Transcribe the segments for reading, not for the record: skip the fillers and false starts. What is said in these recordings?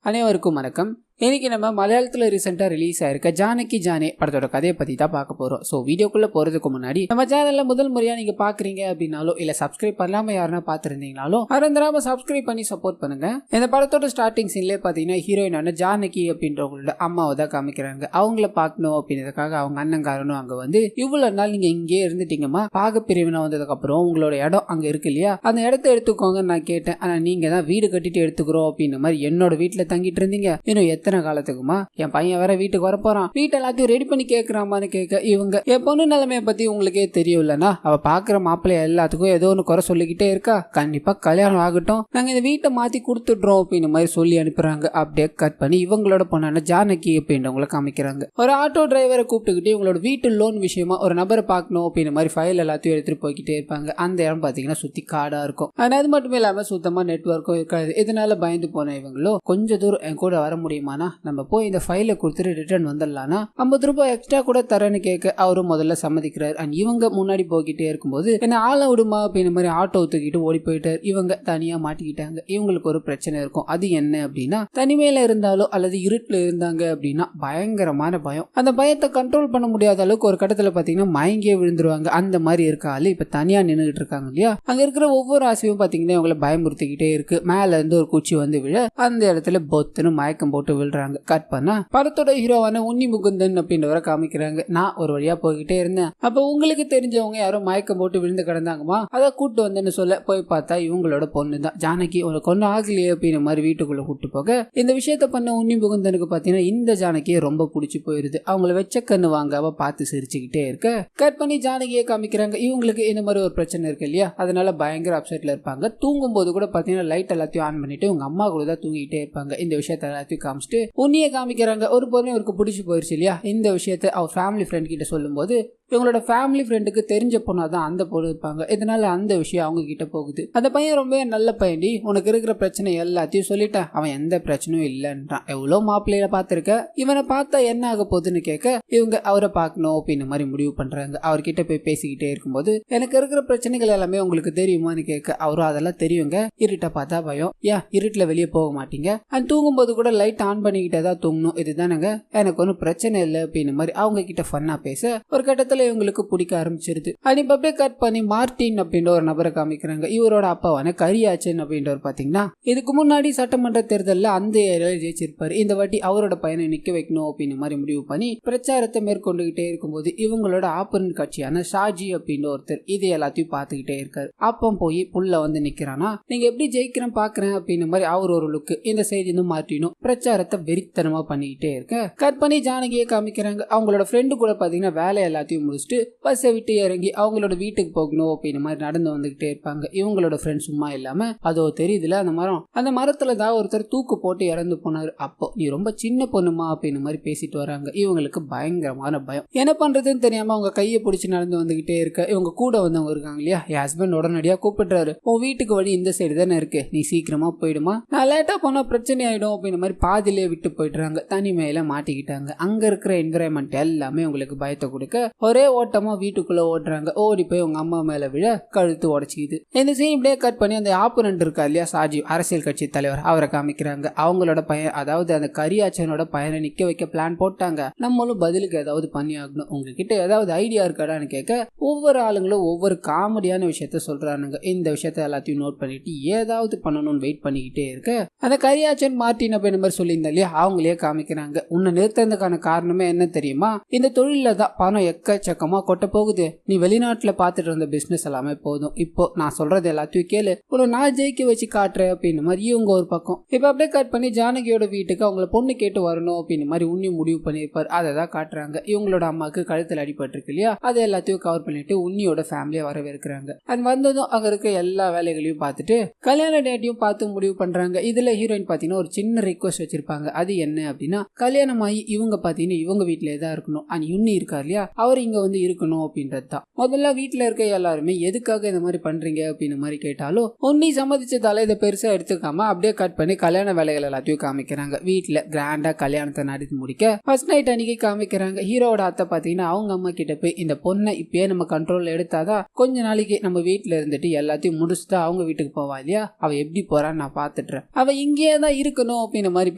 அனைவருக்கும் வணக்கம். இன்னைக்கு நம்ம மலையாளத்தில் ரீசெண்டாக ரிலீஸ் ஆயிருக்க ஜானகி ஜானே படத்தோட கதையை பற்றி தான் பார்க்க போகிறோம். ஸோ வீடியோக்குள்ளே போகிறதுக்கு முன்னாடி நம்ம சேனலில் முதல் முறையாக நீங்கள் பார்க்குறீங்க அப்படின்னாலும் இல்லை சப்ஸ்கிரைப் பண்ணாமல் யாருன்னா பார்த்துருந்தீங்கனாலும் மறந்துடாமல் சப்ஸ்கிரைப் பண்ணி சப்போர்ட் பண்ணுங்கள். இந்த படத்தோட ஸ்டார்டிங் சீன்லேயே பார்த்தீங்கன்னா ஹீரோயினான ஜானகி அப்படின்றவங்களோட அம்மாவை தான் காமிக்கிறாங்க. அவங்கள பார்க்கணும் அப்படின்றதுக்காக அவங்க அண்ணங்காரனும் அங்கே வந்து இவ்வளோ நாள் நீங்கள் இங்கேயே இருந்துட்டீங்கம்மா, பாகப்பிரிவினை வந்ததுக்கப்புறம் உங்களோட இடம் அங்கே இருக்கு இல்லையா, அந்த இடத்த எடுத்துக்கோங்க நான் கேட்டேன். ஆனால் நீங்கள் தான் வீடு கட்டிட்டு எடுத்துக்கிறோம் அப்படின்ற மாதிரி என்னோட வீட்டில் தங்கிட்டு இருந்தீங்க. இன்னும் எத்தனை காலத்துக்குமா என் பையன் வேற வீட்டுக்கு வர போறான், வீட்டை எல்லாத்தையும் ரெடி பண்ணி கேட்கறாமான்னு கேட்க இவங்க என் பொண்ணு நிலைமையை பத்தி உங்களுக்கே தெரியும் இல்லைன்னா, அவ பாக்குற மாப்பிள்ளைய எல்லாத்துக்கும் ஏதோ ஒன்று குறை சொல்லிக்கிட்டே இருக்கா, கண்டிப்பா கல்யாணம் ஆகட்டும், நாங்க இந்த வீட்டை மாத்தி கொடுத்துடுறோம் அப்படின்னு மாதிரி சொல்லி அனுப்புறாங்க. அப்படியே கட் பண்ணி இவங்களோட பொண்ணான ஜானகி அப்படின்றவங்களை காமிக்கிறாங்க. ஒரு ஆட்டோ டிரைவரை கூப்பிட்டுக்கிட்டு இவங்களோட வீட்டு லோன் விஷயமா ஒரு நபரை பார்க்கணும் அப்படின்ற மாதிரி ஃபைல் எல்லாத்தையும் எடுத்துட்டு போய்கிட்டே இருப்பாங்க. அந்த இடம் பாத்தீங்கன்னா சுத்தி காடா இருக்கும். ஆனா அது மட்டும் இல்லாம சுத்தமா நெட்வொர்க்கும் இருக்காது. இதனால பயந்து போன இவங்களோ கொஞ்சம் தூரம் என் கூட வர முடியுமானா நம்ம போய் இந்த ஃபைலை கொடுத்துட்டு ரிட்டர்ன் வந்துடலாம்னா 50 ரூபாய் எக்ஸ்ட்ரா கூட தரேன்னு கேட்க அவரும் முதல்ல சம்மதிக்கிறார். அண்ட் இவங்க முன்னாடி போய்கிட்டே இருக்கும்போது என்ன ஆள விடுமா அப்படின்ற மாதிரி ஆட்டோ தூக்கிட்டு ஓடி போயிட்டார். இவங்க தனியா மாட்டிக்கிட்டாங்க. இவங்களுக்கு ஒரு பிரச்சனை இருக்கும். அது என்ன அப்படின்னா, தனிமையில இருந்தாலோ அல்லது இருட்டுல இருந்தாங்க அப்படின்னா பயங்கரமான பயம். அந்த பயத்தை கண்ட்ரோல் பண்ண முடியாத அளவுக்கு ஒரு கட்டத்துல பாத்தீங்கன்னா மயங்கியே விழுந்துருவாங்க. அந்த மாதிரி இருக்க ஆளு இப்ப தனியா நின்றுட்டு இருக்காங்க இல்லையா, அங்க இருக்கிற ஒவ்வொரு ஆசையும் பாத்தீங்கன்னா இவங்களை பயமுறுத்திக்கிட்டே இருக்கு. மேல இருந்து ஒரு குச்சி வந்து விழ அந்த இடத்துல பொத்துன்னு மயக்கம் போட்டு விழுறாங்க. கட் பண்ணா படத்தோட ஹீரோவான உன்னி முகுந்தன் அப்படின்றவரை காமிக்கிறாங்க. நான் ஒரு வழியா போய்கிட்டே இருந்தேன், அப்ப உங்களுக்கு தெரிஞ்சவங்க யாரோ மயக்கம் போட்டு விழுந்து கிடந்தாங்கம்மா, அதை கூட்டு வந்தேன்னு சொல்ல போய் பார்த்தா இவங்களோட பொண்ணு தான் ஜானகி. உனக்கு ஒன்னும் ஆகலையே அப்படின்ற மாதிரி வீட்டுக்குள்ள கூட்டு போக இந்த விஷயத்த பண்ண உன்னி முகுந்தனுக்கு பாத்தீங்கன்னா இந்த ஜானகியை ரொம்ப பிடிச்சி போயிருது. அவங்கள வெச்ச கண்ணு வாங்காம பார்த்து சிரிச்சுக்கிட்டே இருக்க கட் பண்ணி ஜானகியை காமிக்கிறாங்க. இவங்களுக்கு இந்த மாதிரி ஒரு பிரச்சனை இருக்கு இல்லையா, அதனால பயங்கர அப்செட்ல இருப்பாங்க. தூங்கும் போது கூட பாத்தீங்கன்னா லைட் எல்லாத்தையும் ஆன் பண்ணிட்டு உங்க அம்மா கூட தான் தூங்கிட்டே இருப்பாங்க. இந்த விஷயத்த எல்லாத்தையும் காமிச்சிட்டு உன்னியை காமிக்கிறாங்க. ஒரு பொண்ணு அவருக்கு பிடிச்சி போயிருச்சு இல்லையா, இந்த விஷயத்த அவர் ஃபேமிலி ஃப்ரெண்ட் கிட்ட சொல்லும் போது இவங்களோட ஃபேமிலி ஃப்ரெண்டுக்கு தெரிஞ்ச பொண்ணாதான் அந்த பொண்ணு இருப்பாங்க. இதனால அந்த விஷயம் அவங்க கிட்ட போகுது. அந்த பையன் ரொம்ப நல்ல பையன்டி, உனக்கு இருக்கிற பிரச்சனை எல்லாத்தையும் சொல்லிட்டேன், அவன் எந்த பிரச்சனையும் இல்லைன்றான். எவ்வளோ மாப்பிள்ளையில பார்த்துருக்க, இவனை பார்த்தா என்ன ஆக போகுதுன்னு கேட்க இவங்க அவரை பார்க்கணும் அப்படின்னு மாதிரி முடிவு பண்றாங்க. அவர்கிட்ட போய் பேசிக்கிட்டே இருக்கும்போது எனக்கு இருக்கிற பிரச்சனைகள் எல்லாமே உங்களுக்கு தெரியுமான்னு கேட்க அவரும் அதெல்லாம் தெரியுங்க, இருட்டை பார்த்தா பயம், ஏன் இருட்டுல வெளியே போக மாட்டீங்க, அண்ட் தூங்கும்போது கூட லைட் ஆன் பண்ணிக்கிட்டே தான் தூங்கணும், இதுதானங்க, எனக்கு ஒன்றும் பிரச்சனை இல்லை அப்படின்னு மாதிரி அவங்க கிட்ட ஃபன்னா பேச ஒரு கட்டத்துல இவங்களுக்கு பிடிக்க ஆரம்பிச்சிருது. அன்னைக்கு அப்படியே கட் பண்ணி மார்டின் அப்படின்ற ஒரு நபரை காமிக்கிறாங்க. இவரோட அப்பாவான கரியாச்சன் அப்படின்றவர் பாத்தீங்கன்னா இதுக்கு முன்னாடி சட்டமன்ற தேர்தலில் அந்த ஏரியால ஜெயிச்சிருப்பாரு. இந்த வாட்டி அவரோட பையனை நிக்க வைக்கணும் அப்படின்னு மாதிரி முடிவு பண்ணி பிரச்சாரத்தை மேற்கொண்டுகிட்டே இருக்கும்போது இவங்களோட ஆப்பரண்ட் கட்சியான ஷாஜி அப்படின்னு ஒருத்தர் இது எல்லாத்தையும் பார்த்துக்கிட்டே இருக்காரு. அப்போ போய் புள்ள வந்து நிக்கிறானா, நீங்க எப்படி ஜெயிக்கிறேன் பாக்குறேன் அப்படின்னு மாதிரி அவர் ஒரு லுக்கு. இந்த சைடு மார்டினும் பிரச்சாரத்தை வெறித்தனமா பண்ணிக்கிட்டே இருக்க கட் பண்ணி ஜானகியை காமிக்கிறாங்க. அவங்களோட ஃப்ரெண்டு கூட பாத்தீங்கன்னா வேலை எல்லாத்தையும் முடிச்சுட்டு பஸ்ஸை விட்டு இறங்கி அவங்களோட வீட்டுக்கு போகணும் அப்படின்னு மாதிரி நடந்து வந்துகிட்டே இருப்பாங்க. இவங்களோட ஃப்ரெண்ட் சும்மா இல்லாம அதோ தெரியுதுல அந்த மரம், அந்த மரத்துல தான் ஒருத்தர் தூக்கு போட்டு இறந்து போனாரு. அப்போ நீ ரொம்ப சின்ன பொண்ணுமா அப்படின்னு மாதிரி பேசிட்டு வராங்க. இவங்களுக்கு பயங்கரமான பயம். என்ன பண்றதுன்னு தெரியாம அவங்க கையை பிடிச்சி நடந்து வந்துகிட்டே இருக்க இவங்க கூட வந்தவங்க இருக்காங்க இல்லையா, என் ஹஸ்பண்ட் உடனடியா கூப்பிடுறாரு, உன் வீட்டுக்கு வழி இந்த சைடு தானே இருக்கு, நீ சீக்கிரமா போயிடுமா, நான் லேட்டா போனா பிரச்சனை ஆயிடும் அப்படின்னு மாதிரி பாதிலே விட்டு போயிடுறாங்க. தனிமையில மாட்டிக்கிட்டாங்க. அங்க இருக்கிற என்விரான்மெண்ட் எல்லாமே உங்களுக்கு பயத்தை கொடுக்க ஒரே ஓட்டமா வீட்டுக்குள்ள ஓடுறாங்க. ஓடி போய் உங்க அம்மா மேல விழ கழுத்து உடச்சிக்குது. இந்த சீன் இப்படியே கட் பண்ணி அந்த ஆப்போனன்ட் இருக்கா இல்லையா சாஜி, அரசியல் கட்சி தலைவர், அவரை காமிக்கிறாங்க. அவங்களோட பையன் அதாவது அந்த கரியாச்சனோட பையனை நிக்க வைக்க பிளான் போட்டாங்க. நம்மளும் பதிலுக்கு ஏதாவது பண்ணி ஆகணும், உங்ககிட்ட ஏதாவது ஐடியா இருக்காடான்னு கேட்க ஒவ்வொரு ஆளுங்களும் ஒவ்வொரு காமெடியான விஷயத்த சொல்றானுங்க. இந்த விஷயத்த எல்லாத்தையும் நோட் பண்ணிட்டு ஏதாவது பண்ணணும்னு வெயிட் பண்ணிக்கிட்டே இருக்க அந்த கரியாச்சன் மார்டின் அப்ப மாதிரி சொல்லியிருந்தா இல்லையா, அவங்களே காமிக்கிறாங்க. உன்னை நிறுத்ததுக்கான காரணமே என்ன தெரியுமா, இந்த தொழில தான் பணம் எக்கச்சக்கமா கொட்ட போகுது, நீ வெளிநாட்டுல பாத்துட்டு இருந்த பிசினஸ் எல்லாமே போதும், இப்போ நான் சொல்றது எல்லாத்தையும் கேளு, ஒரு நான் ஜெயிக்க வச்சு காட்டுறேன் அப்படின்னு மாதிரி இவங்க ஒரு பக்கம். இப்ப அப்படியே கட் பண்ணி ஜானகியோட வீட்டுக்கு அவங்கள பொண்ணு கேட்டு வரணும் அப்படின்னு மாதிரி உன்னி முடிவு பண்ணிருப்பாரு. அதை தான் காட்டுறாங்க. இவங்களோட அம்மாவுக்கு கழுத்துல அடிபட்டு இருக்கு இல்லையா, அதை எல்லாத்தையும் கவர் பண்ணிட்டு உன்னியோட ஃபேமிலியை வரவேற்கிறாங்க. அண்ட் வந்ததும் அங்க இருக்க எல்லா வேலைகளையும் பார்த்துட்டு கல்யாண டேட்டையும் பார்த்து முடிவு பண்றாங்க. இதுல ஹீரோயின் பாத்தீங்கன்னா ஒரு சின்ன ரிக்வஸ்ட் வச்சிருப்பாங்க. அது என்ன அப்படின்னா, கல்யாணம் ஆகி இவங்க பாத்தீங்கன்னா இவங்க வீட்டிலே தான் இருக்கணும். அண்ட் உன்னி இருக்கா இல்லையா, அவர் இங்க வந்து இருக்கணும் அப்படின்றது தான். முதல்ல வீட்டுல இருக்க எல்லாருமே எதுக்காக இந்த மாதிரி பண்றீங்க அப்படின்னு மாதிரி கேட்டாலும் உன்னி சம்மதிச்சதால இதை பெருசா எடுத்துக்காம அப்படியே கட் பண்ணி கல்யாண வேலைகள் எல்லாத்தையும் காமிக்கிறாங்க. வீட்டுல கிராண்டா கல்யாணத்தை நடத்தி முடிக்க ஃபர்ஸ்ட் நைட் அன்னைக்கு காமிக்கிறாங்க. ஹீரோட அத்தை பாத்தீங்கன்னா அவங்க அம்மா கிட்ட போய் இந்த பொண்ணை இப்பயே நம்ம கண்ட்ரோல்ல எடுத்தாதான் கொஞ்ச நாளைக்கு நம்ம வீட்டுல இருந்துட்டு எல்லாத்தையும் முடிச்சுட்டு அவங்க வீட்டுக்கு போவா இல்லையா, அவ எப்படி போறான்னு நான் பாத்துட்டுறேன், அவ இங்கேயே தான் இருக்கணும் அப்படின்ற மாதிரி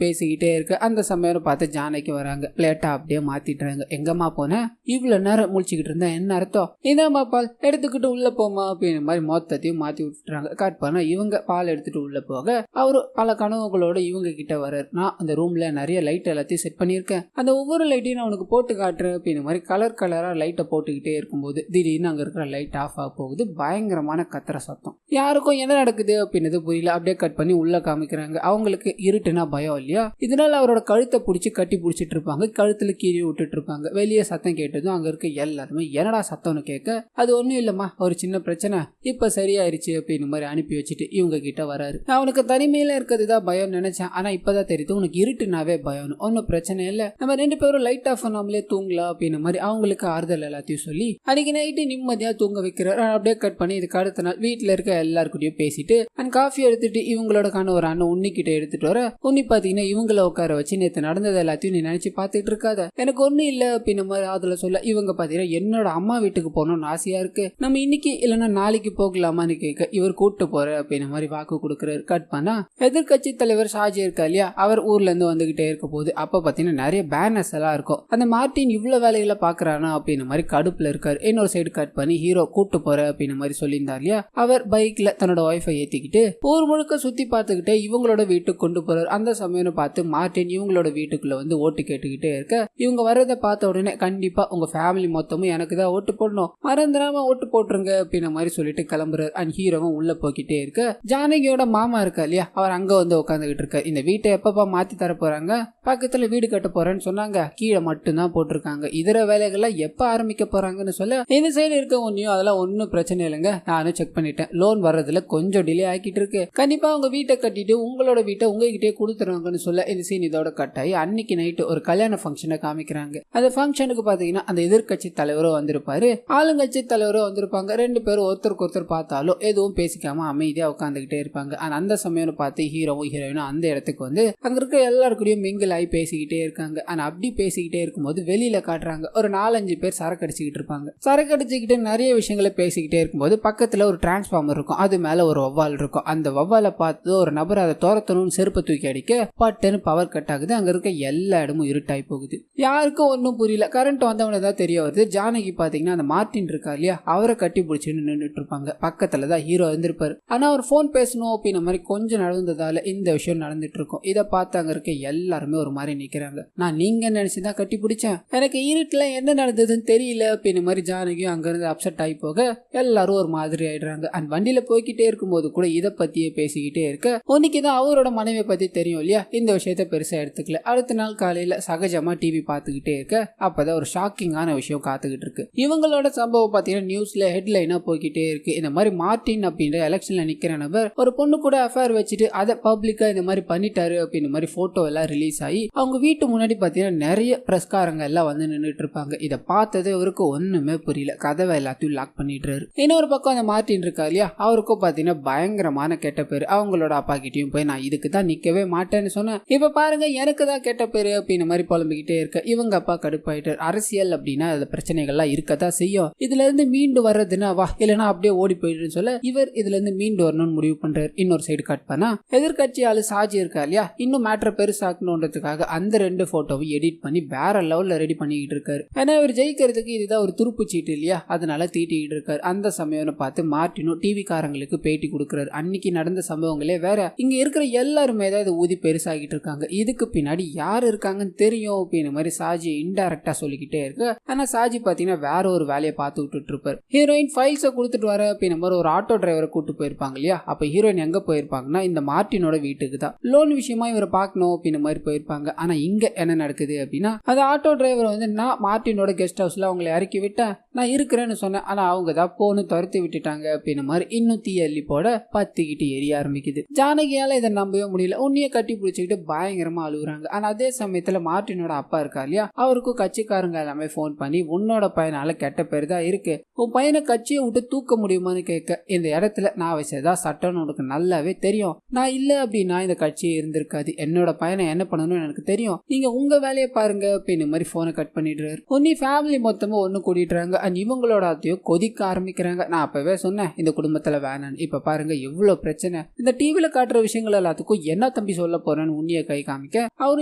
பேசிக்கிட்டே இருக்கு. அந்த சமயம் பார்த்து ஜானகி வராங்க. பிளேட்டா அப்படியே மாத்திட்டுறாங்க. எங்கம்மா போன, இவ்வளவு நேரம் முழிச்சுக்கிட்டு இருந்தா என்ன அர்த்தம், இதாம்மா பால் எடுத்துக்கிட்டு உள்ள போமா அப்படின்ற மாதிரி மொத்தத்தையும் மாத்தி விட்டுறாங்க. கட் பண்ணா இவங்க பால் எடுத்துட்டு உள்ள போக அவரு பல கனவுகளோட இவங்க கிட்ட வர்றாரு. நான் அந்த ரூம்ல நிறைய லைட் எல்லாத்தையும் செட் பண்ணிருக்கேன், அந்த ஒவ்வொரு லைட்டையும் நான் உனக்கு போட்டு காட்டுறேன் அப்படின்ற மாதிரி கலர் கலரா லைட்டை போட்டுக்கிட்டே இருக்கும்போது திடீர்னு அங்க இருக்கிற லைட் ஆஃப் ஆக போகுது. பயங்கரமான கத்துற சத்தம். யாருக்கும் என்ன நடக்குது அப்படின்றது புரியல. அப்படியே கட் பண்ணி உள்ள காமிக்கிறாங்க. அவங்களுக்கு இருட்டுனா பயம் இல்லையா, இதனால அவரோட கழுத்தை பிடிச்சி கட்டி பிடிச்சிட்டு இருப்பாங்க. கழுத்துல கீழே விட்டுட்டு இருப்பாங்க. வெளியே சத்தம் கேட்டதும் அங்க இருக்க எல்லாருமே என்னடா சத்தம்னு கேட்க அது ஒண்ணும் இல்லம்மா, ஒரு சின்ன பிரச்சனை, இப்ப சரியாயிருச்சு அப்படின்னு மாதிரி அனுப்பி வச்சுட்டு இவங்க கிட்ட வராரு. நான் உனக்கு தனிமையில இருக்கிறது தான் பயம் நினைச்சேன், ஆனா இப்பதான் தெரியுது உனக்கு இருட்டுனாவே பயம், ஒன்னும் பிரச்சனை இல்ல, நம்ம ரெண்டு பேரும் லைட் ஆஃப் பண்ணாமலே தூங்கலாம் அப்படின்னு மாதிரி அவங்களுக்கு ஆறுதல் எல்லாத்தையும் சொல்லி அன்னைக்கு நைட்டு நிம்மதியா தூங்க வைக்கிறார். அப்படியே கட் பண்ணி இதுக்கு அடுத்த நாள் வீட்டுல இருக்க எல்லாருக்கிட்டையும் பேசிட்டு அண்ட் காஃபி எடுத்துட்டு இவங்களோட கணவர் அண்ணன் உன்னி கிட்ட எடுத்துட்டு வர, உன்னி பாத்தீங்கன்னா இவங்கள உட்கார வச்சு நேற்று நடந்தது எல்லாத்தையும் நீ நினைச்சு பாத்துட்டு இருக்காத, எனக்கு ஒண்ணும் இல்ல அப்படின்னு மாதிரி அதுல சொல்ல இவங்க பாத்தீங்கன்னா என்னோட அம்மா வீட்டுக்கு போகணும்னு ஆசையா இருக்கு, நம்ம இன்னைக்கு இல்லைன்னா நாளைக்கு போகலாமான்னு கேட்க இவர் கூட்டு போற அப்படின்னு மாதிரி வாக்கு கொடுக்குறாரு. கட் பண்ணா எதிர்கட்சி தலைவர் ஷாஜி இருக்கா இல்லையா, அவர் ஊர்ல இருந்து வந்துகிட்டே இருக்க போது அப்ப பாத்தீங்கன்னா நிறைய பேனர்ஸ் எல்லாம் இருக்கும். அந்த மார்ட்டின் இவ்வளவு வேலைகளை பாக்குறானா அப்படின்னு மாதிரி கடுப்புல இருக்காரு. இன்னொரு சைடு கட் பண்ணி ஹீரோ கூட்டு போற அப்படின்னு மாதிரி சொல்லியிருந்தார் இல்லையா, அவர் பைக்ல தன்னோட ஒய்ஃபை ஏத்திக்கிட்டு ஊர் முழுக்க சுத்தி பார்த்துக்கிட்டே இவங்களோட வீட்டுக்கு கொண்டு போறாரு. அந்த சமயம் பார்த்து மார்ட்டின் இவங்களோட வீட்டுக்குள்ள வந்து ஓட்டு கேட்டுக்கிட்டே இருக்க இவங்க வர்றதை பார்த்த உடனே கண்டிப்பா உங்க ஃபேமிலி மொத்தமும் எனக்கு தான் ஓட்டு போடணும், மறந்துடாம ஓட்டு போட்டுருங்க அப்படின்ற மாதிரி சொல்லிட்டு கிளம்புறாரு. அண்ட் ஹீரோவும் உள்ள போய்கிட்டே இருக்க ஜானகியோட மாமா இருக்கா இல்லையா, அவர் அங்க வந்து உட்காந்துக்கிட்டு இருக்க. இந்த வீட்டை எப்பப்பா மாத்தி தர போறாங்க, பக்கத்துல வீடு கட்ட போறேன்னு சொன்னாங்க, கீழே மட்டும்தான் போட்டிருக்காங்க, இதர வேலைகள்லாம் எப்ப ஆரம்பிக்க போறாங்கன்னு சொல்ல இந்த சைடு இருக்க ஒன்னையும் அதெல்லாம் ஒன்னும் பிரச்சனை இல்லைங்க, நானும் செக் பண்ணிட்டேன், லோன் வர்றதுல கொஞ்சம் டிலே ஆகிட்டு இருக்கு, கண்டிப்பா உங்க வீட்டை கட்டிட்டு உங்களோட வீட்டை உங்ககிட்டே கொடுத்துருவாங்கன்னு சொல்ல இந்த சீன் இதோட கட்டாயி அன்னைக்கு நைட்டு ஒரு கல்யாண ஃபங்க்ஷனை காமிக்கிறாங்க. அந்த ஃபங்க்ஷனுக்கு பாத்தீங்கன்னா அந்த எதிர்கட்சி தலைவரும் வந்திருப்பாரு, ஆளுங்கட்சி தலைவரும் வந்திருப்பாங்க. ரெண்டு பேரும் ஒருத்தருக்கு ஒருத்தர் பார்த்தாலும் எதுவும் பேசிக்காம அமைதியா உட்காந்துக்கிட்டே இருப்பாங்க. அந்த சமயம் பார்த்து ஹீரோவும் ஹீரோயினும் அந்த இடத்துக்கு வந்து அங்க இருக்க எல்லாருக்கூடயும் மிங்கிள் ஆகி பேசிக்கிட்டே இருக்காங்க. ஆனா அப்படி பேசிக்கிட்டே இருக்கும்போது வெளியில காட்டுறாங்க ஒரு 4-5 பேர் சரக்கு அடிச்சுக்கிட்டு இருப்பாங்க. சரக்கு அடிச்சுக்கிட்டு நிறைய விஷயங்களை பேசிக்கிட்டே இருக்கும்போது பக்கத்துல ஒரு டிரான்ஸ்ஃபார்மர் இருக்கும், அது மேல ஒரு வவ்வால் இருக்கும். அந்த வவ்வாலை பார்த்து ஒரு நபர் அதை துரத்தணும்னு செருப்பை தூக்கி அடிக்க பட்டுன்னு பவர் கட் ஆகுது. அங்க இருக்க எல்லா இடமும் இருட்டாய் போகுது. யாருக்கும் ஒன்னும் புரியல. கரண்ட் வந்தவன தான் தெரிய வருது. ஜானகி பாத்தீங்கன்னா அந்த மார்ட்டின் இருக்கா இல்லையா, அவரை கட்டி பிடிச்சின்னு நின்றுட்டு இருப்பாங்க. பக்கத்துலதான் ஹீரோ இருந்திருப்பாரு. ஆனா அவர் போன் பேசணும் அப்படின்ற மாதிரி கொஞ்சம் நடந்ததால இந்த விஷயம் நடந்துட்டு இருக்கும். இதை பார்த்து அங்க இருக்க எல்லாருமே ஒரு மாதிரி நிக்கிறாங்க. நான் நீங்க நினைச்சுதான் கட்டி பிடிச்சேன், எனக்கு இருட்டுல என்ன நடந்ததுன்னு தெரியல அப்படின்ற மாதிரி ஜானகியும் அங்க இருந்து அப்செட் ஆகி போக எல்லாரும் ஒரு மாதிரி ஆயிடுறாங்க. அண்ட் வண்டியில போய்கிட்டே இருக்கும்போது கூட இதை பத்தியே பேசிக்கிட்டே இருக்க உன்னைக்குதான் அவரோட மனைவியை பத்தி தெரியும் இல்லையா, இந்த விஷயத்த பெருசா எடுத்துக்கல. அடுத்த நாள் காலையில சகஜமா டிவி பார்த்துக்கிட்டே இருக்க அப்பதான் ஒரு ஷாக்கிங்கான விஷயம் காத்துக்கிட்டு இருக்கு. இவங்களோட சம்பவம் பாத்தீங்கன்னா நியூஸ்ல ஹெட்லைனா போய்கிட்டே இருக்கு. இந்த மாதிரி மார்ட்டின் அப்படின்ற எலெக்ஷன்ல நிக்கிற நபர் ஒரு பொண்ணு கூட அஃபேர் வச்சுட்டு அதை பப்ளிக்கா இந்த மாதிரி பண்ணிட்டாரு அப்படின்ற மாதிரி போட்டோ எல்லாம் ரிலீஸ் ஆகி அவங்க வீட்டு முன்னாடி பாத்தீங்கன்னா நிறைய பிரஸ்காரங்க எல்லாம் வந்து நின்றுட்டு இருப்பாங்க. இதை பார்த்தது அவருக்கு ஒண்ணுமே புரியல. கதவை எல்லாத்தையும் லாக் பண்ணிடுறாரு. இன்னொரு பக்கம் அந்த மார்ட்டின் இருக்கா இல்லையா, அவருக்கும் பாத்தீங்கன்னா பயங்கரமான கெட்ட பேரு. அவங்களோட அப்பா கிட்டயும் போய் நான் இதுக்கு தான் நிக்கவே மாட்டேன்னு சொன்னேன், இப்ப பாருங்க எனக்கு தான் கெட்ட பேரு அப்படின்னு மாதிரி புலம்பிக்கிட்டே இருக்க இவங்க அப்பா கடுப்பாயிட்டார். அரசியல் அப்படின்னா அது பிரச்சனைகள்லாம் இருக்கதான் செய்யும், இதுல இருந்து மீண்டு வர்றதுன்னா வா, இல்லைன்னா அப்படியே ஓடி போயிடுன்னு சொல்ல இவர் இதுல இருந்து மீண்டு வரணும்னு முடிவு பண்றாரு. இன்னொரு சைடு கட் பண்ணா எதிர்கட்சி ஆளு சாஜி இருக்கா இல்லையா, இன்னும் மேட்டரை பெருசாக்கணுன்றதுக்காக அந்த 2 போட்டோவை எடிட் பண்ணி வேற லெவல்ல ரெடி பண்ணிக்கிட்டு இருக்காரு. ஏன்னா இவர் ஜெயிக்கிறதுக்கு இதுதான் ஒரு துருப்பு சீட்டு இல்லையா, அதனால தீட்டிக்கிட்டு இருக்காரு. அந்த சமயம் பார்த்து மார்ட்டினும் டிவி காரங்களுக்கு பேட்டி கொடுக்குறாரு. அன்னைக்கு நடந்த சம்பவங்களே வேற, இங்க இருக்கிற எல்லாருமே தான் இதை ஊதி பெருசாகிட்டு இருக்காங்க, இதுக்கு பின்னாடி யாரு இருக்காங்கன்னு தெரியும் அப்படின்னு மாதிரி சாஜி இன்டைரக்டா சொல்லிக்கிட்டே இருக்கு. ஆனா சாஜி பாத்தீங்கன்னா வேற ஒரு வேலையை பார்த்து விட்டுட்டு இருப்பாரு. ஹீரோயின் ஃபைல்ஸை கொடுத்துட்டு வர அப்படின்னு மாதிரி ஒரு ஆட்டோ டிரைவரை கூட்டு போயிருப்பாங்க இல்லையா, அப்ப ஹீரோயின் எங்க போயிருப்பாங்கன்னா இந்த மார்ட்டினோட வீட்டுக்கு தான். லோன் விஷயமா இவரை பார்க்கணும் அப்படின்னு மாதிரி போயிருப்பாங்க. ஆனா இங்க என்ன நடக்குது அப்படின்னா அந்த ஆட்டோ டிரைவர் வந்து நான் மார்ட்டினோட கெஸ்ட் ஹவுஸ்ல அவங்களை இறக்கி விட்டேன், நான் இருக்கிறேன்னு சொன்னேன், ஆனா அவங்க தான் போன்னு துரத்தி விட்டுட்டாங்க அப்படின்னு மாதிரி இன்னும் தீயள்ளி போட பத்திக்கிட்டு எரிய ஆரம்பிக்குது. ஜானகியால இதை நம்பவே முடியல. உன்னைய கட்டி பிடிச்சிக்கிட்டு பயங்கரமா அழுகுறாங்க. ஆனா அதே சமயத்துல மார்ட்டினோட அப்பா இருக்கா இல்லையா, அவருக்கும் கட்சிக்காரங்க எல்லாமே போன் பண்ணி உன்னோட பையனால கெட்ட பேர் தான் இருக்கு, உன் பையனை கட்சியை விட்டு தூக்க முடியுமான்னு கேட்க, இந்த இடத்துல நான் வச்சதா சட்டம்னு உனக்கு நல்லாவே தெரியும், நான் இல்ல அப்படின்னா இந்த கட்சியே இருந்திருக்காது, என்னோட பையனை என்ன பண்ணணும்னு எனக்கு தெரியும், நீங்க உங்க வேலையை பாருங்க அப்படின்னு மாதிரி போனை கட் பண்ணிடுறாரு. உன்னி ஃபேமிலி மொத்தமா ஒண்ணு கூட்டிடுறாங்க. அண்ட் இவங்களோட அத்தையும் கொதிக்க ஆரம்பிக்கிறாங்க. நான் அப்பவே சொன்னேன் இந்த குடும்பத்துல வேணான்னு, இப்ப பாருங்க எவ்வளவு பிரச்சனை, இந்த டிவில காட்டுற விஷயங்கள் எல்லாத்துக்கும் என்ன தம்பி சொல்ல போறேன்னு உன்னிய கை காமிக்க அவரு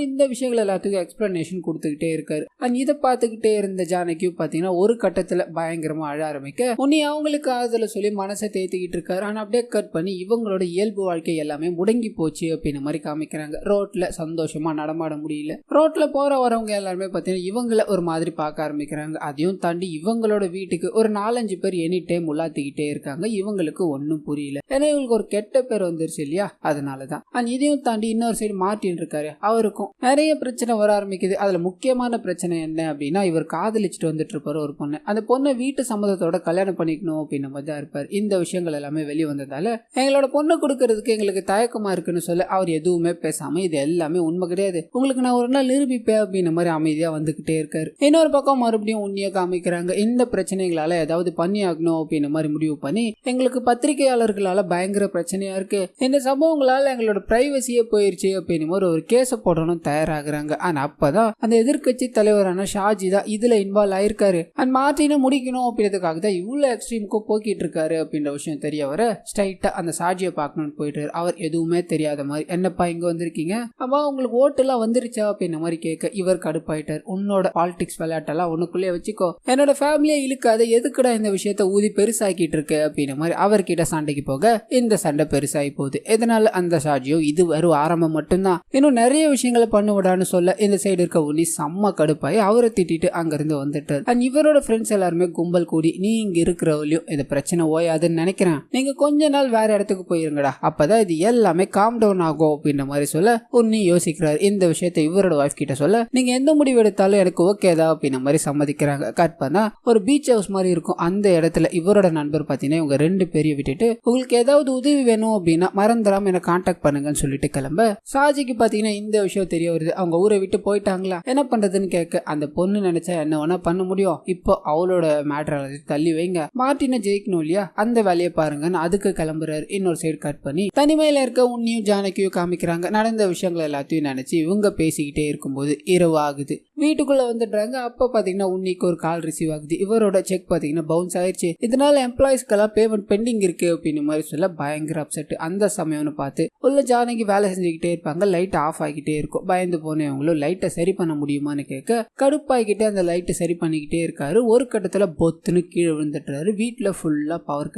இந்த விஷயங்கள் எல்லாத்துக்கும் எக்ஸ்பிளனேஷன் கொடுத்துக்கிட்டே இருக்காரு. அண்ட் இதை பார்த்துக்கிட்டே இருந்த ஜானகியும் பாத்தீங்கன்னா ஒரு கட்டத்துல பயங்கரமா அழ ஆரம்பிக்க உன்னி அவங்களுக்கு ஆறுதல சொல்லி மனசை தேத்திக்கிட்டு இருக்காரு. ஆனா அப்படியே கட் பண்ணி இவங்களோட இயல்பு வாழ்க்கை எல்லாமே முடங்கி போச்சு அப்படின்னு மாதிரி காமிக்கிறாங்க. ரோட்ல சந்தோஷமா நடமாட முடியல. ரோட்ல போற வரவங்க எல்லாருமே பாத்தீங்கன்னா இவங்கள ஒரு மாதிரி பார்க்க ஆரம்பிக்கிறாங்க. அதையும் தாண்டி இவங்களோட வீட்டுக்கு ஒரு 4-5 பேர் எனி டைம் உலாத்திக்கிட்டே இருக்காங்க. இவங்களுக்கு ஒன்னும் புரியல. ஏன்னா இவங்களுக்கு ஒரு கெட்ட பேர் வந்துருச்சு இல்லையா, அதனாலதான். அண்ட் இதையும் தாண்டி இன்னொரு சைடு மார்ட்டின் இருக்காரு, அவருக்கும் நிறைய பிரச்சனை வர ஆரம்பிக்குது. அதுல முக்கியமான பிரச்சனை என்ன அப்படின்னா, இவர் காதலிச்சுட்டு வந்துட்டு இருப்பாரு ஒரு பொண்ணு. அந்த பொண்ணை வீட்டு சம்மதத்தோட கல்யாணம் பண்ணிக்கணும் அப்படின்னு மாதிரி தான் இருப்பார். இந்த விஷயங்கள் எல்லாமே வெளியே வந்ததால எங்களோட பொண்ணு கொடுக்கறதுக்கு எங்களுக்கு தயக்கமா இருக்குன்னு சொல்ல அவர் எதுவுமே பேசாம இது எல்லாமே உண்மை கிடையாது, உங்களுக்கு நான் ஒரு நாள் நிரூபிப்பேன் அப்படின்ற மாதிரி அமைதியா வந்துகிட்டே இருக்காரு. இன்னொரு பக்கம் மறுபடியும் உண்மையா காமிக்கிறாங்க. இந்த பிரச்சனைகளால ஏதாவது பண்ணி ஆகணும் அப்படின்னு மாதிரி முடிவு பண்ணி, எங்களுக்கு பத்திரிகையாளர்களால பயங்கர பிரச்சனையா இருக்கு, இந்த சம்பவங்களால எங்களோட பிரைவசியே போயிருச்சு அப்படின்னு மாதிரி ஒரு கேஸ போடணும் தயாராகிறாங்க. ஆனா அப்பதான் அந்த எதிர்கட்சி தலைவரான ஷாஜி தான் இதுல இன்வால்வ் ஆயிருக்காரு. அண்ட் மார்ட்டினை முடிக்கணும் அப்படின்றதுக்காக தான் இவ்வளவு எக்ஸ்ட்ரீமுக்கு போக்கிட்டு இருக்காரு அப்படின்ற விஷயம் தெரிய வர ஸ்ட்ரைட்டா அந்த ஷாஜியை பார்க்கணும்னு போயிட்டு அவர் எதுவுமே தெரியாத மாதிரி, என்னப்பா இங்க வந்திருக்கீங்க, அம்மா உங்களுக்கு ஓட்டு எல்லாம் வந்துருச்சா அப்படின்ற மாதிரி கேட்க இவர் கடுப்பாயிட்டார். உன்னோட பாலிடிக்ஸ் விளையாட்டெல்லாம் உனக்குள்ளே வச்சுக்கோ, என்னோட ஃபேமிலியை இழுக்காத, எதுக்குடா இந்த விஷயத்த ஊதி பெருசாக்கிட்டு இருக்கு அப்படின்ற மாதிரி அவர்கிட்ட சண்டைக்கு போக இந்த சண்டை பெருசாகி போகுது. இதனால அந்த ஷாஜியோ இது வெறும் ஆரம்பம் மட்டும்தான், இன்னும் நிறைய விஷயங்களை பண்ணுவிடான்னு சொல்ல இந்த சைடு இருக்க உன்னி செம்ம கடுப்பாய் அவரை திட்டிட்டு அங்கிருந்து வந்துட்டார். அண்ட் இவரோட ஃப்ரெண்ட்ஸ் எல்லாருமே கும்பல் கூடி, நீ இங்க இருக்கிறவளையும் இந்த பிரச்சனை ஓயாதுன்னு நினைக்கிறேன், நீங்க கொஞ்ச நாள் வேற இடத்துக்கு போயிருங்கடா, அப்பதான் இது எல்லாமே காம் டவுன் ஆகும் அப்படின்ற மாதிரி சொல்ல உன்னி யோசிக்கிறார். இந்த விஷயத்த இவரோட வைஃப் கிட்ட சொல்ல, நீங்க எந்த முடிவு எடுத்தாலும் எனக்கு ஓகேதா அப்படின்ற மாதிரி சம்மதிக்கிறாங்க. கட் பண்ணா ஒரு பீச் ஹவுஸ் மாதிரி இருக்கும். அந்த இடத்துல இவரோட நண்பர் பாத்தீங்கன்னா இவங்க 2 பேரையும் விட்டுட்டு, உங்களுக்கு ஏதாவது உதவி வேணும் அப்படின்னா மறந்துடாம என்ன கான்டாக்ட் பண்ணுங்கன்னு சொல்லிட்டு கிளம்ப, ஷாஜிக்கு பாத்தீங்கன்னா இந்த விஷயம் தெரிய வருது. அவங்க ஊரை விட்டு போயிட்டாங்களா, என்ன பண்றதுன்னு கேட்க, அந்த பொண்ணு நினைச்சா என்ன வேணா பண்ண முடியும், இப்போ அவளோட மேட்டர் தள்ளி வைங்க, மார்ட்டினை ஜெயிக்கணும் இல்லையா, அந்த வேலையை பாருங்கன்னு அதுக்கு கிளம்புறாரு. இன்னொரு சைடு கட் பண்ணி தனிமையில இருக்க உன்னியும் ஜானகியும் காமிக்கிறாங்க. நடந்த விஷயங்கள் எல்லாத்தையும் நினைச்சு இவங்க பேசிக்கிட்டே இருக்கும்போது இரவு ஆகுது. வீட்டுக்குள்ள வந்துடுறாங்க. அப்ப பாத்தீங்கன்னா உன்னிக்கு ஒரு கால் ரிசீவ் ஆகுது. இவரோட செக் பாத்தீங்கன்னா பவுன்ஸ் ஆயிடுச்சு, இதனால எம்ப்ளாயிஸ்க்கெல்லாம் பேமெண்ட் பெண்டிங் இருக்கு அப்படின்னு மாதிரி சொல்ல பயங்கர அப்செட். அந்த சமயம்னு பார்த்து உள்ள ஜானகி வேலை செஞ்சுக்கிட்டே இருப்பாங்க. லைட் ஆஃப் ஆகிட்டே இருக்கும். பயந்து போனவங்களும் லைட்டை சரி பண்ண முடியுமான்னு கேட்க கடுப்பாகிக்கிட்டே அந்த லைட்டை சரி பண்ணிக்கிட்டே இருக்காரு. ஒரு கட்டத்துல பொத்துன்னு கீழே விழுந்துட்டுறாரு. வீட்டுல ஃபுல்லா பவர்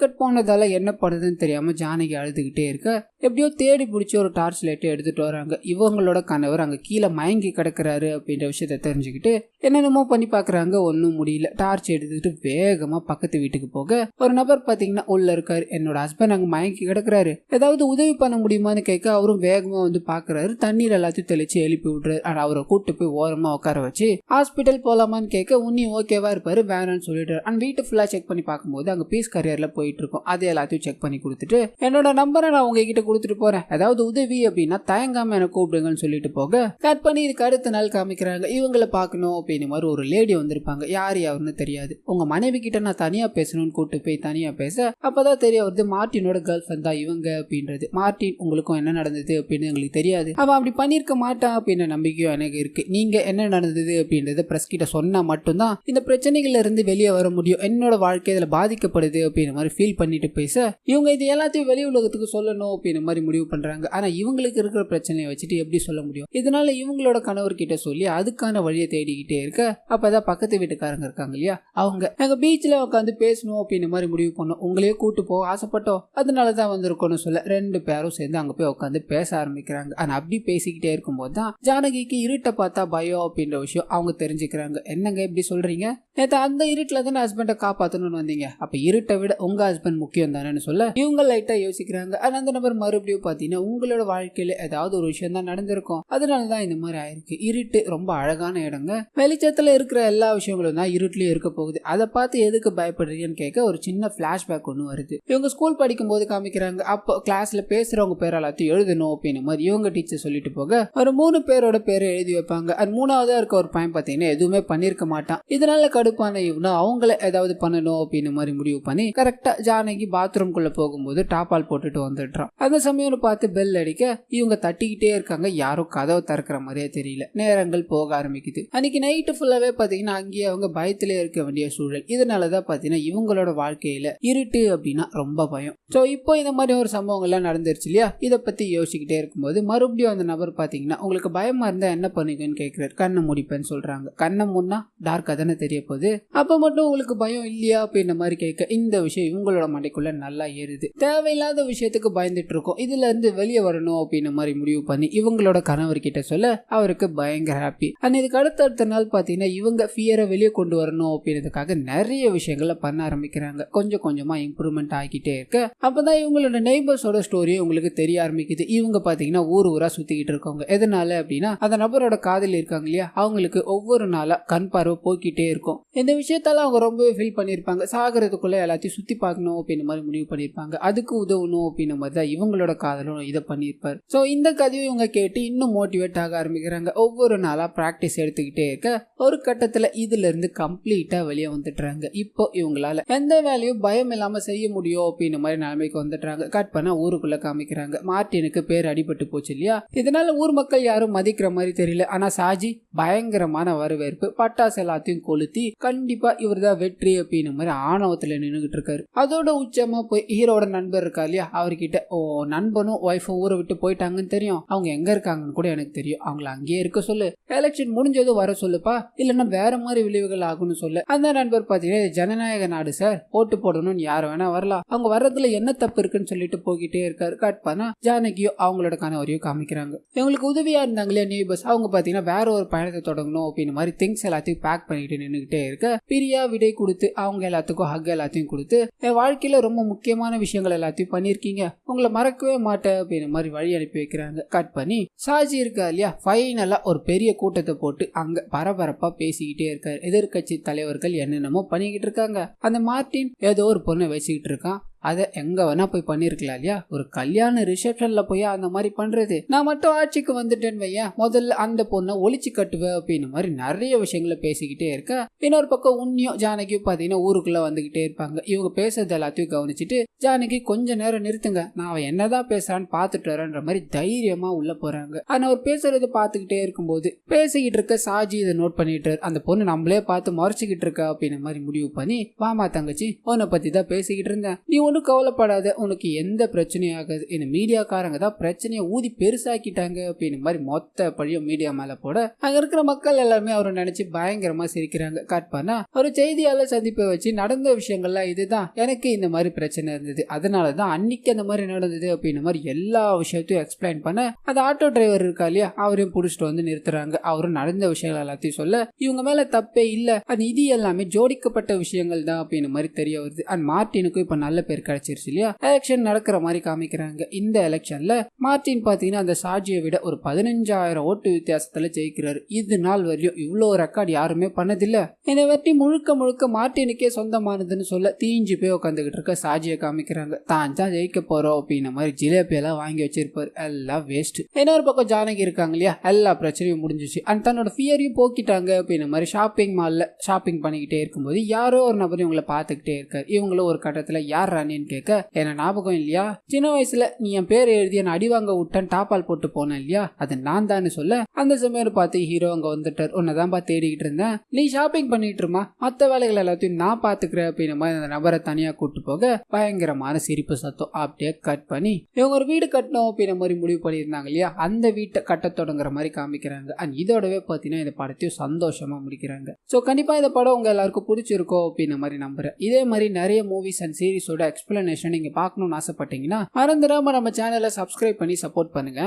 கட் போனதால என்ன பண்ணுறதுன்னு தெரியாம ஜானகி அழுதுகிட்டே இருக்க எப்படியோ தேடி பிடிச்சி ஒரு டார்ச் லைட்டை எடுத்துட்டு வராங்க. இவங்களோட கணவர் அங்க கீழே மயங்கி கிடக்குறாரு அப்படின்ற விஷயத்த தெரிஞ்சுக்கிட்டு என்னென்னமோ பண்ணி பாக்குறாங்க. ஒன்னும் முடியல. டார்ச் எடுத்துக்கிட்டு வேகமா பக்கத்து வீட்டுக்கு போக ஒரு நபர் பாத்தீங்கன்னா உள்ள இருக்காரு. என்னோட ஹஸ்பண்ட் அங்க மயங்கி கிடக்குறாரு, ஏதாவது உதவி பண்ண முடியுமான்னு கேட்க அவரும் வேகமா வந்து பாக்குறாரு. தண்ணீர் எல்லாத்தையும் தெளிச்சு எழுப்பி விடுறாரு. ஆனா அவரை கூட்டு போய் ஓரமா உட்கார வச்சு ஹாஸ்பிட்டல் போலாமான்னு கேட்க உன்னி ஓகேவா இருப்பாரு, வேணான்னு சொல்லிடுறாரு. அண்ட் வீட்டு ஃபுல்லா செக் பண்ணி பார்க்கும்போது அங்க பீஸ் கரியர்ல போயிட்டு இருக்கும். அது எல்லாத்தையும் செக் பண்ணி கொடுத்துட்டு என்னோட நம்பரை நான் உங்ககிட்ட கொடுத்துட்டு போறேன், ஏதாவது உதவி அப்படின்னா தயங்காம எனக்கு கூப்பிடுங்கன்னு சொல்லிட்டு போக கட் பண்ணி இதுக்கு அடுத்த நாள் காமிக்கிறாங்க. இவங்களை பார்க்கணும் அப்படின்னு மாதிரி ஒரு லேடி வந்திருப்பாங்க. யார் யாருன்னு தெரியாது. உங்க மனைவி கிட்ட நான் தனியா பேசணும்னு கூட்டு போய் தனியா பேச அப்பதான் தெரிய வருது மார்ட்டினோட கேர்ள் ஃப்ரெண்ட் தான் இவங்க அப்படின்றது. மார்ட்டின் உங்களுக்கும் என்ன நடந்தது அப்படின்னு எங்களுக்கு தெரியாது, அவன் அப்படி பண்ணிருக்க மாட்டான் அப்படின்ற நம்பிக்கையும் எனக்கு இருக்கு. நீங்க என்ன நடந்தது அப்படின்றத பிரஸ் கிட்ட சொன்னா மட்டும்தான் இந்த பிரச்சனைகள்ல இருந்து வெளியே வர முடியும், என்னோட வாழ்க்கை இதுல பாதிக்கப்படுது அப்படின்ற மாதிரி ஃபீல் பண்ணிட்டு பேச இவங்க இது எல்லாத்தையும் வெளி உலகத்துக்கு சொல்லணும் அப்படின்ற மாதிரி முடிவு பண்றாங்க. ஆனா இவங்களுக்கு இருக்கிற பிரச்சனையை வச்சுட்டு எப்படி சொல்ல முடியும்? இதனால இவங்களோட கணவர்கிட்ட சொல்லி அதுக்கான வழியை தேடிக்கிட்டே இருக்க அப்பதான் பக்கத்து வீட்டுக்காரங்க இருக்காங்க இல்லையா, அவங்க எங்க பீச்ல உட்காந்து பேசணும் அப்படின்னு மாதிரி முடிவு பண்ணோம், உங்களையே கூட்டு போக ஆசைப்பட்டோம், அதனாலதான் வந்திருக்கோம்னு சொல்ல 2 பேரும் சேர்ந்து அங்க போய் உட்காந்து பேச ஆரம்பிக்கிறாங்க. ஆனா அப்படி பேசிக்கிட்டே இருக்கும்போது தான் ஜானகிக்கு இருட்டை பார்த்தா பயம் அப்படின்ற விஷயம் அவங்க தெரிஞ்சுக்கிறாங்க. என்னங்க இப்படி சொல்றீங்க, நேற்று அந்த இருட்டில் தானே ஹஸ்பண்டை காப்பாற்றணும்னு வந்தீங்க, அப்போ இருட்டை விட உங்கள் ஹஸ்பண்ட் முக்கியம் தானேன்னு சொல்ல இவங்க லைட்டாக யோசிக்கிறாங்க. அந்த நபர் மறுபடியும் பார்த்தீங்கன்னா உங்களோட வாழ்க்கையில் ஏதாவது ஒரு விஷயம் தான் நடந்திருக்கும், அதனால தான் இந்த மாதிரி ஆயிருக்கு. இருட்டு ரொம்ப அழகான இடங்க, வெளிச்சத்தில் இருக்கிற எல்லா விஷயங்களும் தான் இருட்லேயும் இருக்க போகுது, அதை பார்த்து எதுக்கு பயப்படுறீங்கன்னு கேட்க ஒரு சின்ன ஃப்ளாஷ்பேக் ஒன்று வருது. இவங்க ஸ்கூல் படிக்கும் போது காமிக்கிறாங்க. அப்போ கிளாஸ்ல பேசுறவங்க பேர் எல்லாத்தையும் எழுதணும் அப்படின்னு மாதிரி இவங்க டீச்சர் சொல்லிட்டு போக ஒரு 3 பேரோட பேரை எழுதி வைப்பாங்க. அது 3ஆவதா இருக்க ஒரு பையன் பார்த்தீங்கன்னா எதுவுமே பண்ணிருக்க மாட்டான். இதனால கடுப்பான இவனா அவங்கள ஏதாவது பண்ணணும் அப்படின்னு மாதிரி முடிவு பண்ணி கரெக்டா ஜானகி பாத்ரூம் குள்ள போகும்போது டாப்பால் போட்டுட்டு வந்துடுறான். அந்த சமயம் பார்த்து பெல் அடிக்க இவங்க தட்டிக்கிட்டே இருக்காங்க. யாரும் கதவை திறக்கிற மாதிரியே தெரியல. நேரங்கள் போக ஆரம்பிக்குது. அன்னைக்கு நைட்டு ஃபுல்லாவே பாத்தீங்கன்னா அங்கேயே அவங்க பயத்திலே இருக்க வேண்டிய சூழல். இதனாலதான் பாத்தீங்கன்னா இவங்களோட வாழ்க்கையில இருட்டு அப்படின்னா ரொம்ப பயம். சோ இப்போ இந்த மாதிரி ஒரு சம்பவங்கள்லாம் நடந்துருச்சு இல்லையா, இதை பத்தி யோசிச்சுக்கிட்டே இருக்கும்போது மறுபடியும் அந்த நபர் பாத்தீங்கன்னா உங்களுக்கு பயமா இருந்தா என்ன பண்ணுவீங்கன்னு கேட்கிறாரு. கண்ணை முடிப்பேன்னு சொல்றாங்க. கண்ணை முன்னா டார்க்கா தானே தெரிய போகுது, அப்ப மட்டும் உங்களுக்கு பயம் இல்லையா அப்படின்ற மாதிரி கேட்க இந்த விஷயம் இவங்களோட மண்டைக்குள்ள நல்லா ஏறுது. தேவையில்லாத விஷயத்துக்கு பயந்துட்டு இருக்கோம், இதுல இருந்து வெளியே வரணும் அப்படின்ற மாதிரி முடிவு பண்ணி இவங்களோட கணவர்கிட்ட சொல்ல அவருக்கு பயங்கர ஹாப்பி. இதுக்கு அடுத்த நாள் பாத்தீங்கன்னா இவங்க ஃபியரை வெளியே கொண்டு வரணும் அப்படின்றதுக்காக நிறைய விஷயங்களை பண்ண ஆரம்பிக்கிறாங்க. கொஞ்சம் கொஞ்சமா இம்ப்ரூவ்மெண்ட் ஆகிக்கிட்டே இருக்க அப்பதான் இவங்களோட நெய்பர்ஸோட ஸ்டோரியும் உங்களுக்கு தெரிய ஆரம்பிக்குது. இவங்க பாத்தீங்கன்னா ஊரா சுத்திக்கிட்டு இருக்கவங்க. எதனால அப்படின்னா அந்த நபரோட காதல் இருக்காங்க இல்லையா, அவங்களுக்கு ஒவ்வொரு நாளா கண் பார்வை போய்கிட்டே இருக்கும். இந்த விஷயத்தால அவங்க ரொம்பவே ஃபீல் பண்ணிருப்பாங்க. சாகிறதுக்குள்ள எல்லாத்தையும் சுத்தி பார்க்கணும் அப்படின்னு மாதிரி முடிவு பண்ணிருப்பாங்க. அதுக்கு உதவணும் அப்படின்னு மாதிரி தான் இவங்களோட காதலும் இதை பண்ணிருப்பாரு. சோ இந்த கதையும் இவங்க கேட்டு இன்னும் மோட்டிவேட் ஆக ஆரம்பிக்கிறாங்க. ஒவ்வொரு நாளா பிராக்டிஸ் எடுத்துக்கிட்டே இருக்க ஒரு கட்டத்துல இதுல இருந்து கம்ப்ளீட்டா வெளியே வந்துடுறாங்க. இப்போ இவங்களால எந்த வேலையும் பயம் இல்லாம செய்ய முடியும் அப்படின்னு மாதிரி நிலைமைக்கு வந்துடுறாங்க. கட் பண்ண ஊருக்குள்ள காமிக்கிறாங்க. மார்ட்டினுக்கு பேர் அடிபட்டு போச்சு இல்லையா, இதனால ஊர் மக்கள் யாரும் மதிக்கிற மாதிரி தெரியல. ஆனா சாஜி பயங்கரமான வரவேற்பு, பட்டாசு எல்லாத்தையும் கொளுத்தி கண்டிப்பா இவர் தான் வெற்றி அப்படின்னு மாதிரி ஆணவத்துல நின்றுகிட்டு இருக்காரு. அதோட உச்சமா போய் ஹீரோட நண்பர் இருக்கா இல்லையா, அவர்கிட்ட ஓ நண்பனும் ஒய்ஃபும் ஊரை விட்டு போயிட்டாங்கன்னு தெரியும், அவங்க எங்க இருக்காங்கன்னு கூட எனக்கு தெரியும், அவங்கள அங்கேயே இருக்க சொல்லு, எலெக்ஷன் முடிஞ்சதும் வர சொல்லுப்பா, இல்லைன்னா வேற மாதிரி விளைவுகள் ஆகும்னு சொல்ல அந்த நண்பர் பாத்தீங்கன்னா ஜனநாயக நாடு சார், ஓட்டு போடணும்னு யார் வேணா வரலாம், அவங்க வர்றதுல என்ன தப்பு இருக்குன்னு சொல்லிட்டு போய்கிட்டே இருக்காரு. கட் பண்ணா ஜானகியோ அவங்களோட கணவரையும் காமிக்கிறாங்க. இவங்களுக்கு உதவியா இருந்தாங்க இல்லையா நெய்பர்ஸ், அவங்க பாத்தீங்கன்னா வேற ஒரு பயணத்தை தொடங்கணும் அப்படின்னு மாதிரி திங்ஸ் எல்லாத்தையும் பேக் பண்ணிட்டு நின்றுகிட்டே இருக்க பிரியா விடை கொடுத்து அவங்க எல்லாத்துக்கும் ஹக் எல்லாத்தையும் கொடுத்து என் வாழ்க்கையில ரொம்ப முக்கியமான விஷயங்கள் எல்லாத்தையும் பண்ணிருக்கீங்க, உங்களை மறக்கவே மாட்டேன் அப்படின்னு மாதிரி வழி அனுப்பி வைக்கிறாங்க. கட் பண்ணி சாஜி இருக்கா இல்லையா, ஃபைனலா ஒரு பெரிய கூட்டத்தை போட்டு அங்க பரபரப்பா பேசிக்கிட்டே இருக்காரு. எதிர்கட்சி தலைவர்கள் என்னென்னமோ பண்ணிக்கிட்டு இருக்காங்க. அந்த மார்ட்டின் ஏதோ ஒரு பொண்ணை வச்சுக்கிட்டு இருக்கான். அதை எங்க வேணா போய் பண்ணிருக்கலாம் இல்லையா, ஒரு கல்யாண ரிசப்ஷன்ல போய் அந்த மாதிரி பண்றது, நான் மட்டும் ஆட்சிக்கு வந்துட்டேன்னு வையன் முதல்ல அந்த பொண்ணை ஒளிச்சு கட்டுவேன் அப்படின்னு மாதிரி நிறைய விஷயங்களை பேசிக்கிட்டே இருக்க இன்னொரு பக்கம் உன்னியும் ஜானகியும் பாத்தீங்கன்னா ஊருக்குள்ள வந்துகிட்டே இருப்பாங்க. இவங்க பேசுறது எல்லாத்தையும் கவனிச்சுட்டு ஜானகி கொஞ்ச நேரம் நிறுத்துங்க, நான் அவன் என்னதான் பேசுறான்னு பாத்துட்டு வரேன்ற மாதிரி தைரியமா உள்ள போறாங்க. ஆனா அவர் பேசுறத பாத்துக்கிட்டே இருக்கும்போது பேசிக்கிட்டு இருக்க சாஜி இதை நோட் பண்ணிட்டு அந்த பொண்ணு நம்மளே பார்த்து மறைச்சுக்கிட்டு இருக்கா அப்படின்னு மாதிரி முடிவு பண்ணி வாமா தங்கச்சி உன்னை பத்தி தான் பேசிக்கிட்டு இருந்தேன், நீ ஒன்னும் கவலைப்படாத, உனக்கு எந்த பிரச்சனையும் ஆகாது, இந்த மீடியாக்காரங்க தான் பிரச்சனையை ஊதி பெருசாக்கிட்டாங்க அப்படின்னு மாதிரி மொத்த பழியும் மீடியா மேல போட அங்க இருக்கிற மக்கள் எல்லாருமே அவரை நினைச்சு பயங்கரமா சிரிக்கிறாங்க. கட் பண்ணா ஒரு செய்தியாளர் சந்திப்பை வச்சு நடந்த விஷயங்கள்லாம் இதுதான், எனக்கு இந்த மாதிரி பிரச்சனை இருந்தது, அதனாலதான் அன்னைக்கு அந்த மாதிரி நடந்தது அப்படின்னு மாதிரி எல்லா விஷயத்தையும் எக்ஸ்பிளைன் பண்ண அந்த ஆட்டோ டிரைவர் இருக்கா இல்லையா, அவரையும் புடிச்சிட்டு வந்து நிறுத்துறாங்க. அவரும் நடந்த விஷயங்கள் எல்லாத்தையும் சொல்ல இவங்க மேல தப்பே இல்ல, இது எல்லாமே ஜோடிக்கப்பட்ட விஷயங்கள் தான் அப்படின்னு மாதிரி தெரிய வருது. அண்ட் மார்ட்டினுக்கும் இப்ப நல்ல பேர் கிடைச்சிருச்சு இல்லையா, எலெக்ஷன் நடக்கிற மாதிரி காமிக்கிறாங்க. இந்த எலெக்ஷன்ல மார்ட்டின் பாத்தீங்கன்னா அந்த சாஜியை விட ஒரு 15,000 ஓட்டு வித்தியாசத்துல ஜெயிக்கிறாரு. இது நாள் வரையும் இவ்வளவு ரெக்கார்ட் யாருமே பண்ணதில்ல. இதை வெட்டி முழுக்க முழுக்க மார்ட்டினுக்கே சொந்தமானதுன்னு சொல்ல தீஞ்சு போய் உட்காந்துக்கிட்டு இருக்க சாஜியை காமிக்கிறாங்க. தான் தான் ஜெயிக்க போறோம் அப்படின்ன மாதிரி ஜிலேபி எல்லாம் வாங்கி வச்சிருப்பாரு, எல்லாம் வேஸ்ட். இன்னொரு பக்கம் ஜானகி இருக்காங்க இல்லையா, எல்லா பிரச்சனையும் முடிஞ்சிச்சு அண்ட் தன்னோட ஃபியரையும் போக்கிட்டாங்க அப்படின்ன மாதிரி ஷாப்பிங் மால்ல ஷாப்பிங் பண்ணிக்கிட்டே இருக்கும்போது யாரோ ஒரு நபர் இவங்களை பாத்துக்கிட்டே இருக்காரு. இவங்களும் ஒரு கட்டத்துல யார் ராணின்னு கேட்க என்ன ஞாபகம் இல்லையா, சின்ன வயசுல நீ என் பேர் எழுதி என்ன அடிவாங்க விட்டன் டாப்பால் போட்டு போனேன் இல்லையா, அது நான் தான் சொல்ல அந்த சமயம் பார்த்து ஹீரோ அங்க வந்துட்டார். உன்னதான் தேடிக்கிட்டு இருந்தேன், நீ ஷாப்பிங் பண்ணிட்டு இருமா, மத்த வேலைகள் எல்லாத்தையும் நான் பாத்துக்கிறேன் அப்படின்னு மாதிரி அந்த நபரை தனியா கூட்டு போக பயங்கரமான சிரிப்பு சத்தம். அப்படியே கட் பண்ணி இவங்க ஒரு வீடு கட்டணும் அப்படின்ற மாதிரி முடிவு பண்ணியிருந்தாங்க இல்லையா, அந்த வீட்டை கட்ட தொடங்குற மாதிரி காமிக்கிறாங்க. அண்ட் இதோடவே பாத்தீங்கன்னா இந்த படத்தையும் சந்தோஷமா முடிக்கிறாங்க. சோ கண்டிப்பா இந்த படம் உங்க எல்லாருக்கும் பிடிச்சிருக்கோம் அப்படின்ற மாதிரி நம்புறேன். இதே மாதிரி நிறைய மூவிஸ் அண்ட் சீரிஸோட எக்ஸ்பிளனேஷன் நீங்க பார்க்கணும்னு ஆசைப்பட்டீங்கன்னா மறந்துடாம நம்ம சேனலை சப்ஸ்கிரைப் பண்ணி சப்போர்ட் பண்ணுங்க.